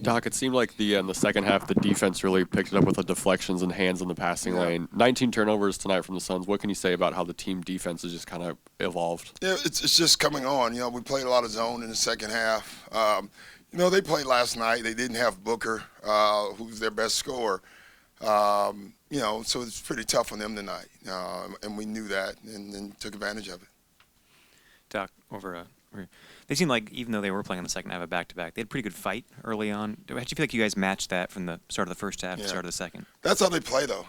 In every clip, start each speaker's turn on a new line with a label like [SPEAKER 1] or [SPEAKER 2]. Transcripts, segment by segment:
[SPEAKER 1] Doc, it seemed like in the second half, the defense really picked it up with the deflections and hands in the passing lane. 19 turnovers tonight from the Suns. What can you say about how the team defense has just kind of evolved?
[SPEAKER 2] Yeah, it's just coming on. We played a lot of zone in the second half. They played last night. They didn't have Booker, who's their best scorer. So it's pretty tough on them tonight. And we knew that and took advantage of it.
[SPEAKER 3] Doc, they seemed like, even though they were playing in the second half of back-to-back, they had a pretty good fight early on. How did you feel like you guys matched that from the start of the first half to the start of the second?
[SPEAKER 2] That's how they play, though.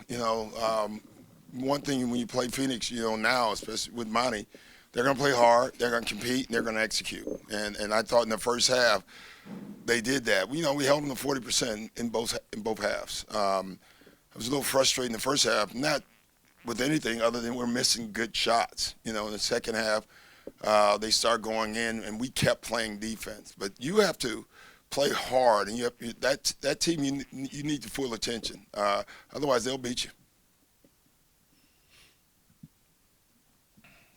[SPEAKER 2] One thing when you play Phoenix, now, especially with Monty, they're going to play hard, they're going to compete, and they're going to execute. And I thought in the first half they did that. We held them to 40% in both halves. It was a little frustrating in the first half, not with anything other than we're missing good shots. In the second half, they start going in, and we kept playing defense. But you have to play hard, and that team you need to full attention. Otherwise, they'll beat you.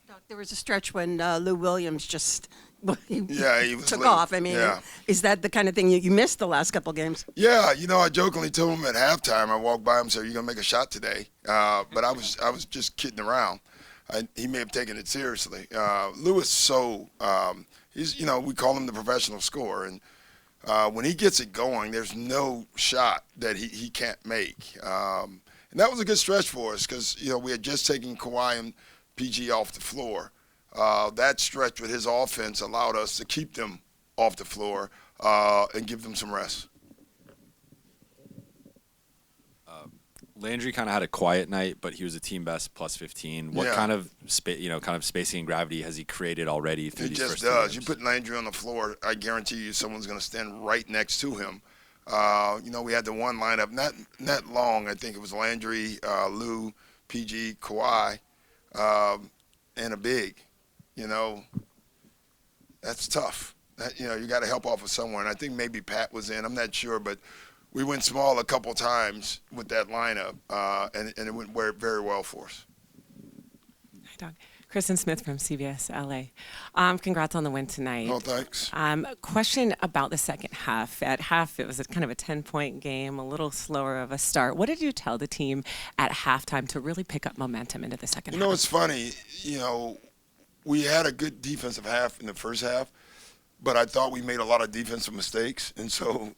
[SPEAKER 4] Doc, there was a stretch when Lou Williams just
[SPEAKER 2] he was
[SPEAKER 4] took
[SPEAKER 2] late.
[SPEAKER 4] off. I mean, is that the kind of thing you missed the last couple games?
[SPEAKER 2] Yeah, I jokingly told him at halftime. I walked by him and said, "Are you gonna make a shot today?" But I was just kidding around. He may have taken it seriously. Lou is so he's we call him the professional scorer, and when he gets it going, there's no shot that he can't make. And that was a good stretch for us because we had just taken Kawhi and PG off the floor. That stretch with his offense allowed us to keep them off the floor and give them some rest.
[SPEAKER 5] Landry kind of had a quiet night, but he was a team best plus 15. What kind of spacing and gravity has he created already through these first 2 games?
[SPEAKER 2] He just does. You put Landry on the floor, I guarantee you someone's going to stand right next to him. We had the one lineup, not long. I think it was Landry, Lou, PG, Kawhi, and a big. That's tough. You got to help off of someone. I think maybe Pat was in. I'm not sure, but we went small a couple times with that lineup, and it went very well for us.
[SPEAKER 6] Hi, Doc. Kristen Smith from CBS LA. Congrats on the win tonight.
[SPEAKER 2] Oh, thanks.
[SPEAKER 6] Question about the second half. At half, it was kind of a 10-point game, a little slower of a start. What did you tell the team at halftime to really pick up momentum into the second half?
[SPEAKER 2] It's funny. We had a good defensive half in the first half, but I thought we made a lot of defensive mistakes. And so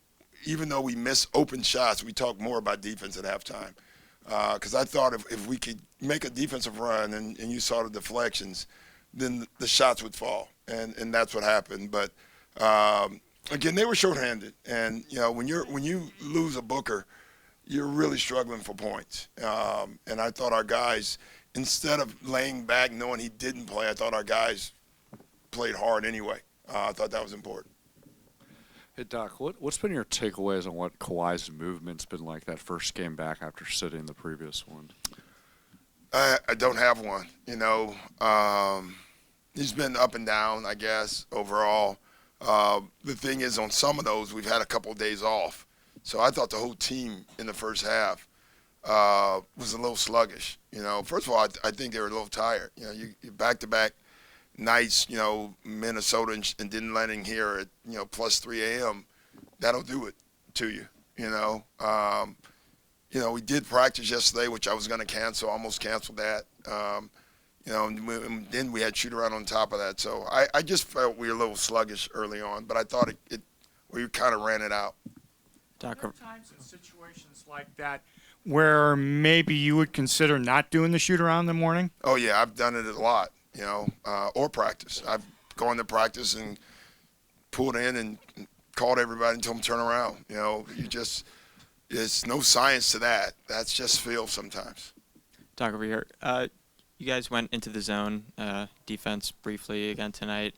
[SPEAKER 2] even though we missed open shots, we talked more about defense at halftime. Because I thought if we could make a defensive run and you saw the deflections, then the shots would fall. And that's what happened. But, again, they were shorthanded. And, when you lose a Booker, you're really struggling for points. And I thought our guys, instead of laying back knowing he didn't play, I thought our guys played hard anyway. I thought that was important.
[SPEAKER 7] Hey, Doc, what's been your takeaways on what Kawhi's movement's been like that first game back after sitting the previous one?
[SPEAKER 2] I don't have one. He's been up and down, I guess, overall. The thing is, on some of those, we've had a couple of days off. So I thought the whole team in the first half was a little sluggish. First of all, I think they were a little tired. You back-to-back nights, Minnesota and didn't let him here at, plus 3 a.m., that'll do it to you, we did practice yesterday, which I was going to cancel, almost canceled that. And then we had shoot-around on top of that. So I just felt we were a little sluggish early on, but I thought we kind of ran it out.
[SPEAKER 8] There are times in situations like that where maybe you would consider not doing the shoot-around in the morning?
[SPEAKER 2] Oh, yeah, I've done it a lot. Or practice. I've gone to practice and pulled in and called everybody and told them to turn around. There's no science to that. That's just feel sometimes.
[SPEAKER 9] Doc, over here. You guys went into the zone defense briefly again tonight.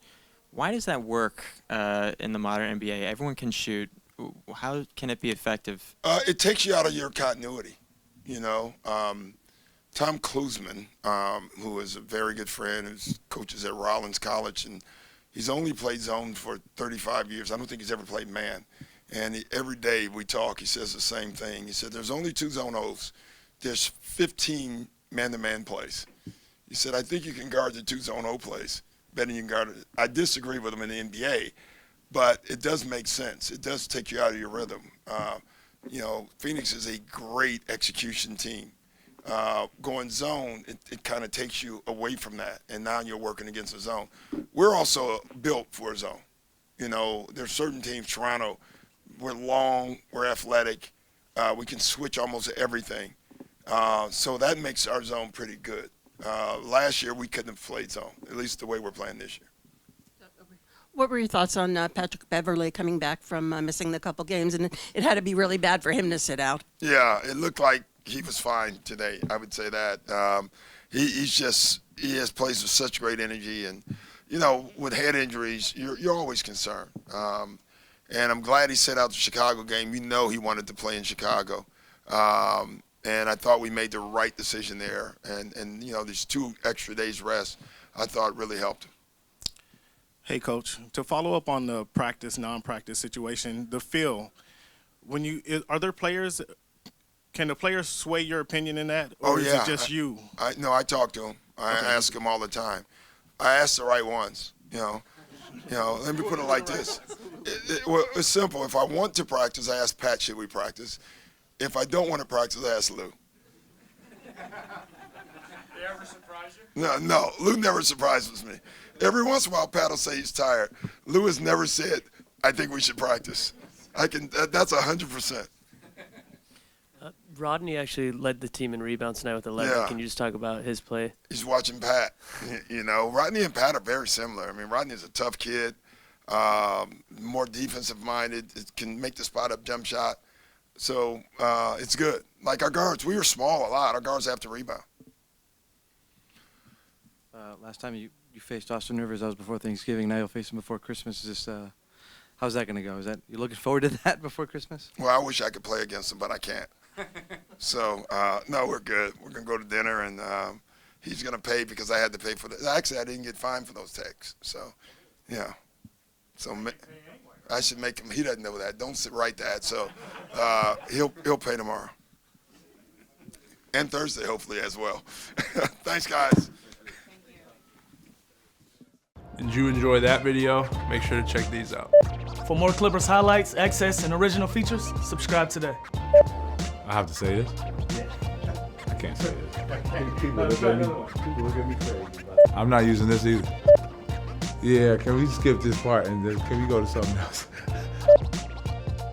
[SPEAKER 9] Why does that work in the modern NBA? Everyone can shoot. How can it be effective?
[SPEAKER 2] It takes you out of your continuity, Tom Klusman, who is a very good friend, who coaches at Rollins College, and he's only played zone for 35 years. I don't think he's ever played man. And every day we talk, he says the same thing. He said, there's only 2 zone O's. There's 15 man-to-man plays. He said, I think you can guard the 2 zone O plays better than you can guard it. I disagree with him in the NBA, but it does make sense. It does take you out of your rhythm. Phoenix is a great execution team. Going zone, it kind of takes you away from that, and now you're working against a zone. We're also built for a zone. There's certain teams, Toronto, we're long, we're athletic, we can switch almost everything. So that makes our zone pretty good. Last year, we couldn't have played zone, at least the way we're playing this year.
[SPEAKER 4] What were your thoughts on Patrick Beverley coming back from missing the couple games? And it had to be really bad for him to sit out.
[SPEAKER 2] Yeah, it looked like he was fine today. I would say that. He has plays with such great energy, and with head injuries, you're always concerned. And I'm glad he set out the Chicago game. He wanted to play in Chicago. And I thought we made the right decision there. And these 2 extra days rest, I thought really helped him.
[SPEAKER 10] Hey, Coach, to follow up on the practice, non-practice situation, the feel, are there players, can the players sway your opinion in that? Or is it just you?
[SPEAKER 2] I talk to them. I ask them all the time. I ask the right ones, let me put it like this. It's simple. If I want to practice, I ask Pat, should we practice? If I don't want to practice, I ask Lou.
[SPEAKER 8] They ever surprise you?
[SPEAKER 2] No, Lou never surprises me. Every once in a while, Pat will say he's tired. Lou has never said, I think we should practice. That's 100%.
[SPEAKER 11] Rodney actually led the team in rebounds tonight with 11.
[SPEAKER 2] Yeah.
[SPEAKER 11] Can you just talk about his play?
[SPEAKER 2] He's watching Pat. Rodney and Pat are very similar. I mean, Rodney's a tough kid, more defensive-minded. It can make the spot-up jump shot. So it's good. Like our guards, we were small a lot. Our guards have to rebound.
[SPEAKER 12] Last time you faced Austin Rivers, that was before Thanksgiving. Now you'll face him before Christmas. How's that going to go? You looking forward to that before Christmas?
[SPEAKER 2] Well, I wish I could play against him, but I can't. So, no, we're good. We're going to go to dinner, and he's going to pay because I had to pay for that. Actually, I didn't get fined for those texts. So, yeah. So I should make him. He doesn't know that. Don't write that. So he'll pay tomorrow. And Thursday, hopefully, as well. Thanks, guys.
[SPEAKER 13] Did you enjoy that video? Make sure to check these out.
[SPEAKER 14] For more Clippers highlights, access, and original features, subscribe today.
[SPEAKER 15] I have to say this? I can't say this. People look at me crazy. I'm not using this either. Yeah, can we skip this part and then can we go to something else?